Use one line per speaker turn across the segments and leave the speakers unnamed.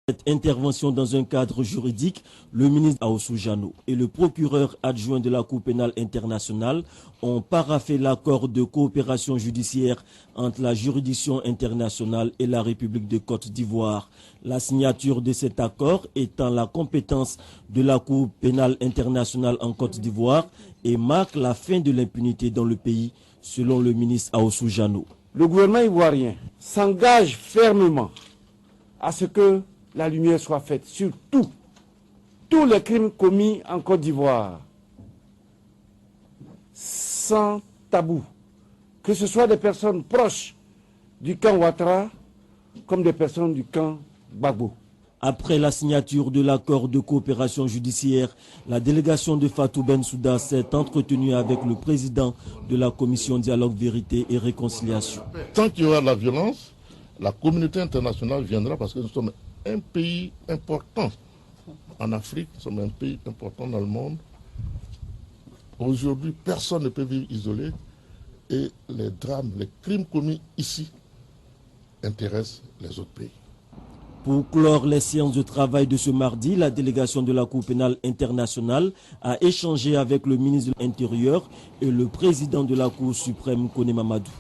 Cette intervention dans un cadre juridique, le ministre Aossou Jano et le procureur adjoint de la Cour pénale internationale ont paraphé l'accord de coopération judiciaire entre la juridiction internationale et la République de Côte d'Ivoire. La signature de cet accord étant la compétence de la Cour pénale internationale en Côte d'Ivoire et marque la fin de l'impunité dans le pays, selon le ministre Aossou Jano.
Le gouvernement ivoirien s'engage fermement à ce que la lumière soit faite sur tous les crimes commis en Côte d'Ivoire, sans tabou, que ce soit des personnes proches du camp Ouattara comme des personnes du camp Gbagbo.
Après la signature de l'accord de coopération judiciaire, la délégation de Fatou Bensouda s'est entretenue avec le président de la commission Dialogue, Vérité et Réconciliation.
Tant qu'il y aura la violence, la communauté internationale viendra parce que nous sommes un pays important en Afrique, nous sommes un pays important dans le monde. Aujourd'hui, personne ne peut vivre isolé et les drames, les crimes commis ici intéressent les autres pays.
Pour clore les séances de travail de ce mardi, la délégation de la Cour pénale internationale a échangé avec le ministre de l'Intérieur et le président de la Cour suprême, Koné Mamadou.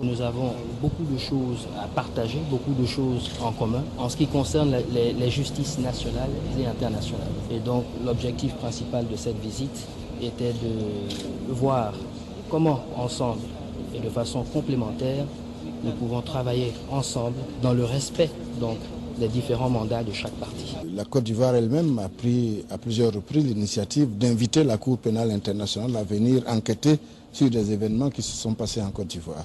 Nous avons beaucoup de choses à partager, beaucoup de choses en commun en ce qui concerne les justices nationales et internationales. Et donc l'objectif principal de cette visite était de voir comment ensemble et de façon complémentaire nous pouvons travailler ensemble dans le respect donc des différents mandats de chaque partie.
La Côte d'Ivoire elle-même a pris à plusieurs reprises l'initiative d'inviter la Cour pénale internationale à venir enquêter sur des événements qui se sont passés en Côte d'Ivoire.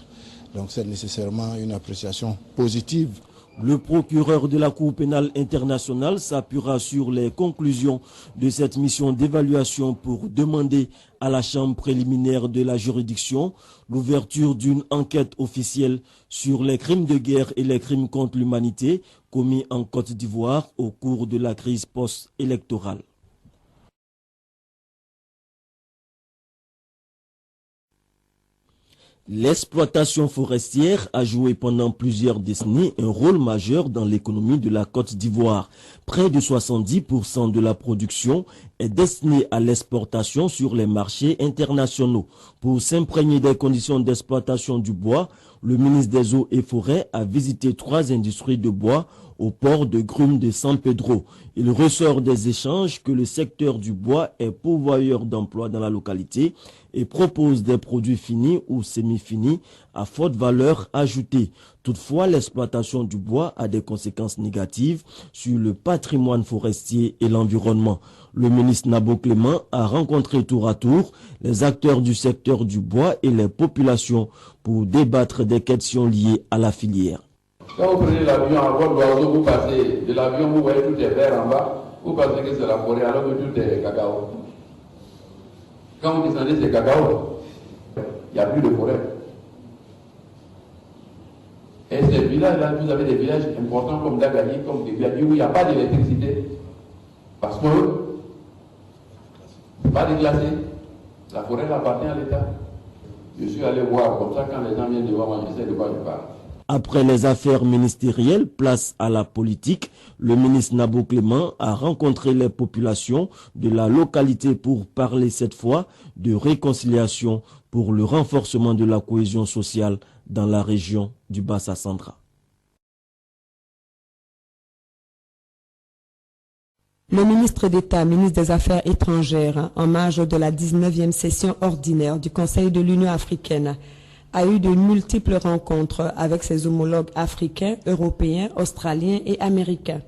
Donc c'est nécessairement une appréciation positive.
Le procureur de la Cour pénale internationale s'appuiera sur les conclusions de cette mission d'évaluation pour demander à la chambre préliminaire de la juridiction l'ouverture d'une enquête officielle sur les crimes de guerre et les crimes contre l'humanité commis en Côte d'Ivoire au cours de la crise post-électorale. L'exploitation forestière a joué pendant plusieurs décennies un rôle majeur dans l'économie de la Côte d'Ivoire. Près de 70% de la production est destinée à l'exportation sur les marchés internationaux. Pour s'imprégner des conditions d'exploitation du bois, le ministre des Eaux et Forêts a visité 3 industries de bois au port de Grume de San Pedro. Il ressort des échanges que le secteur du bois est pourvoyeur d'emplois dans la localité et propose des produits finis ou semi-finis à forte valeur ajoutée. Toutefois, l'exploitation du bois a des conséquences négatives sur le patrimoine forestier et l'environnement. Le ministre Nabo Clément a rencontré tour à tour les acteurs du secteur du bois et les populations pour débattre des questions liées à la filière.
Quand vous prenez l'avion à bord d'oiseau, vous passez de l'avion, vous voyez tout est vert en bas, vous pensez que c'est la forêt alors que tout est cacao. Quand vous descendez, c'est cacao, il n'y a plus de forêt. Et ces villages-là, vous avez des villages importants comme Dagani, comme des villages où il n'y a pas d'électricité. Parce que c'est pas déclassé. La forêt appartient à l'État. Je suis allé voir, comme ça quand les gens viennent de voir moi, je sais de quoi je parle.
Après les affaires ministérielles, place à la politique, le ministre Nabo Clément a rencontré les populations de la localité pour parler cette fois de réconciliation pour le renforcement de la cohésion sociale dans la région du Bassa-Sandra.
Le ministre d'État, ministre des Affaires étrangères, en marge de la 19e session ordinaire du Conseil de l'Union africaine, a eu de multiples rencontres avec ses homologues africains, européens, australiens et américains.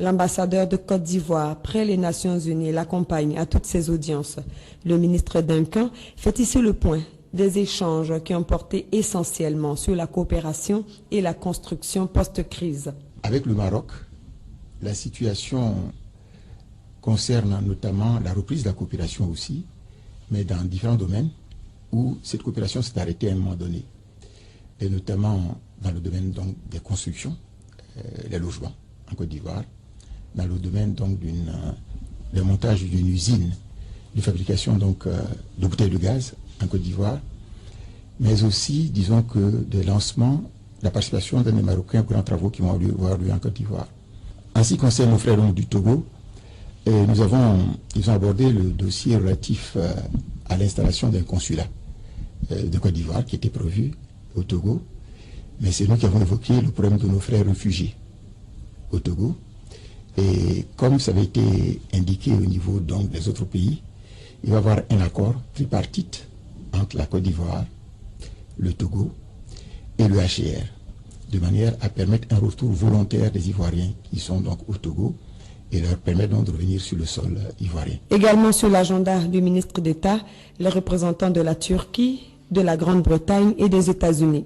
L'ambassadeur de Côte d'Ivoire, près les Nations Unies, l'accompagne à toutes ces audiences. Le ministre Duncan fait ici le point des échanges qui ont porté essentiellement sur la coopération et la construction post-crise.
Avec le Maroc, la situation concerne notamment la reprise de la coopération aussi, mais dans différents domaines où cette coopération s'est arrêtée à un moment donné, et notamment dans le domaine donc, des constructions, les logements en Côte d'Ivoire, dans le domaine donc du montage d'une usine de fabrication donc, de bouteilles de gaz en Côte d'Ivoire, mais aussi, disons que, des lancements la participation des Marocains aux grands travaux qui vont avoir lieu en Côte d'Ivoire. En ce qui concerne nos frères du Togo, ils ont abordé le dossier relatif à l'installation d'un consulat de Côte d'Ivoire qui était prévu au Togo. Mais c'est nous qui avons évoqué le problème de nos frères réfugiés au Togo. Et comme ça avait été indiqué au niveau donc des autres pays, il va y avoir un accord tripartite entre la Côte d'Ivoire, le Togo et le HCR, de manière à permettre un retour volontaire des Ivoiriens qui sont donc au Togo et leur permettre donc de revenir sur le sol ivoirien.
Également sur l'agenda du ministre d'État, les représentants de la Turquie, de la Grande-Bretagne et des États-Unis.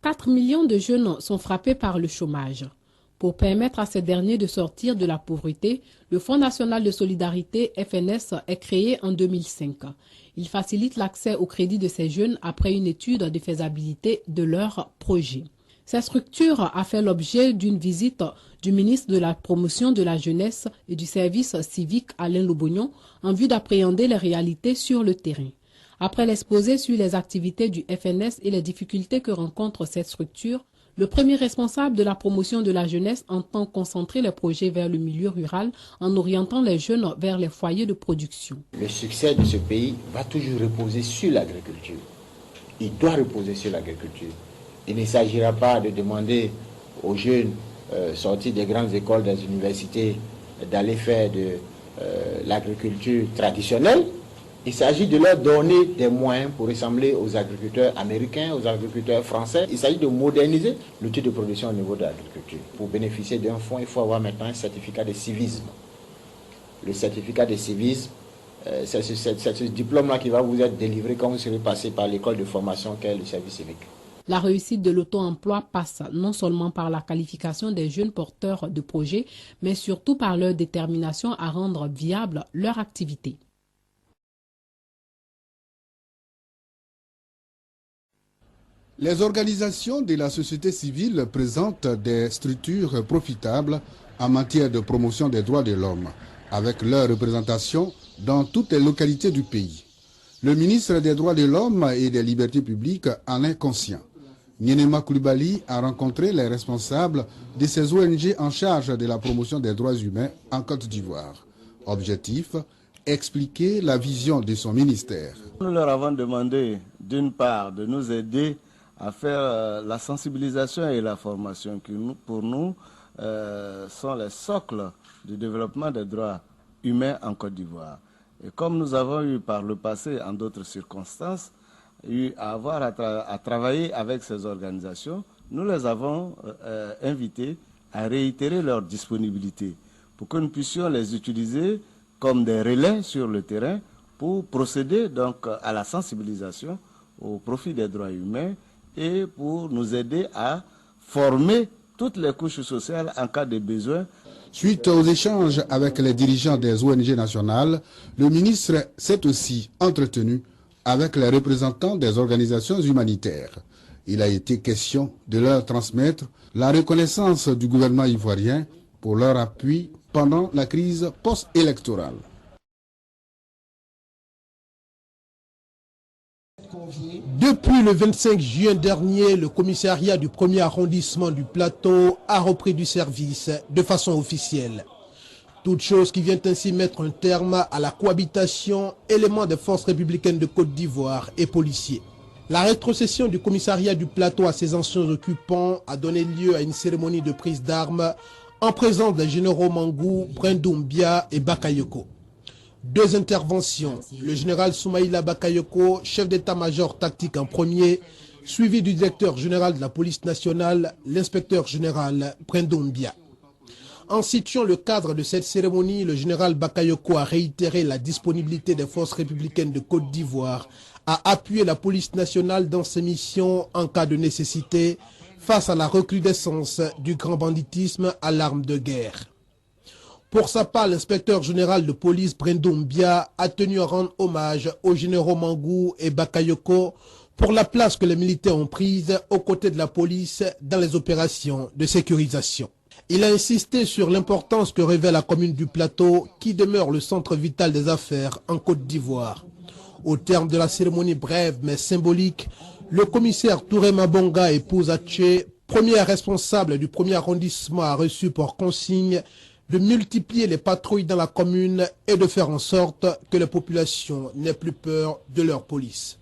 «
4 millions de jeunes sont frappés par le chômage. Pour permettre à ces derniers de sortir de la pauvreté, le Fonds national de solidarité FNS est créé en 2005. Il facilite l'accès au crédit de ces jeunes après une étude de faisabilité de leur projet. Cette structure a fait l'objet d'une visite du ministre de la Promotion de la Jeunesse et du Service civique Alain Lobognon en vue d'appréhender les réalités sur le terrain. Après l'exposé sur les activités du FNS et les difficultés que rencontre cette structure, le premier responsable de la promotion de la jeunesse entend concentrer les projets vers le milieu rural en orientant les jeunes vers les foyers de production.
Le succès de ce pays va toujours reposer sur l'agriculture. Il doit reposer sur l'agriculture. Il ne s'agira pas de demander aux jeunes sortis des grandes écoles, des universités, d'aller faire de l'agriculture traditionnelle. Il s'agit de leur donner des moyens pour ressembler aux agriculteurs américains, aux agriculteurs français. Il s'agit de moderniser l'outil de production au niveau de l'agriculture. Pour bénéficier d'un fonds, il faut avoir maintenant un certificat de civisme. Le certificat de civisme, c'est ce diplôme-là qui va vous être délivré quand vous serez passé par l'école de formation qu'est le service civique.
La réussite de l'auto-emploi passe non seulement par la qualification des jeunes porteurs de projets, mais surtout par leur détermination à rendre viable leur activité.
Les organisations de la société civile présentent des structures profitables en matière de promotion des droits de l'homme, avec leur représentation dans toutes les localités du pays. Le ministre des Droits de l'Homme et des Libertés publiques en est conscient. Nienema Koulibaly a rencontré les responsables de ces ONG en charge de la promotion des droits humains en Côte d'Ivoire. Objectif, expliquer la vision de son ministère.
Nous leur avons demandé, d'une part, de nous aider à faire la sensibilisation et la formation qui, pour nous, sont les socles du développement des droits humains en Côte d'Ivoire. Et comme nous avons eu par le passé, en d'autres circonstances, eu à avoir à travailler avec ces organisations, nous les avons invités à réitérer leur disponibilité pour que nous puissions les utiliser comme des relais sur le terrain pour procéder donc à la sensibilisation au profit des droits humains et pour nous aider à former toutes les couches sociales en cas de besoin.
Suite aux échanges avec les dirigeants des ONG nationales, le ministre s'est aussi entretenu avec les représentants des organisations humanitaires. Il a été question de leur transmettre la reconnaissance du gouvernement ivoirien pour leur appui pendant la crise post-électorale.
Depuis le 25 juin dernier, le commissariat du 1er arrondissement du Plateau a repris du service de façon officielle. Toute chose qui vient ainsi mettre un terme à la cohabitation éléments des forces républicaines de Côte d'Ivoire et policiers. La rétrocession du commissariat du Plateau à ses anciens occupants a donné lieu à une cérémonie de prise d'armes en présence des généraux Mangou, Brendombia et Bakayoko. Deux interventions, le général Soumaïla Bakayoko, chef d'état-major tactique en premier, suivi du directeur général de la police nationale, l'inspecteur général Brendombia. En situant le cadre de cette cérémonie, le général Bakayoko a réitéré la disponibilité des forces républicaines de Côte d'Ivoire à appuyer la police nationale dans ses missions en cas de nécessité face à la recrudescence du grand banditisme à l'arme de guerre. Pour sa part, l'inspecteur général de police Brendombia a tenu à rendre hommage aux généraux Mangou et Bakayoko pour la place que les militaires ont prise aux côtés de la police dans les opérations de sécurisation. Il a insisté sur l'importance que revêt la commune du Plateau qui demeure le centre vital des affaires en Côte d'Ivoire. Au terme de la cérémonie brève mais symbolique, le commissaire Touré Mabonga et Pouzaché, premier responsable du premier arrondissement, a reçu pour consigne de multiplier les patrouilles dans la commune et de faire en sorte que les populations n'aient plus peur de leur police.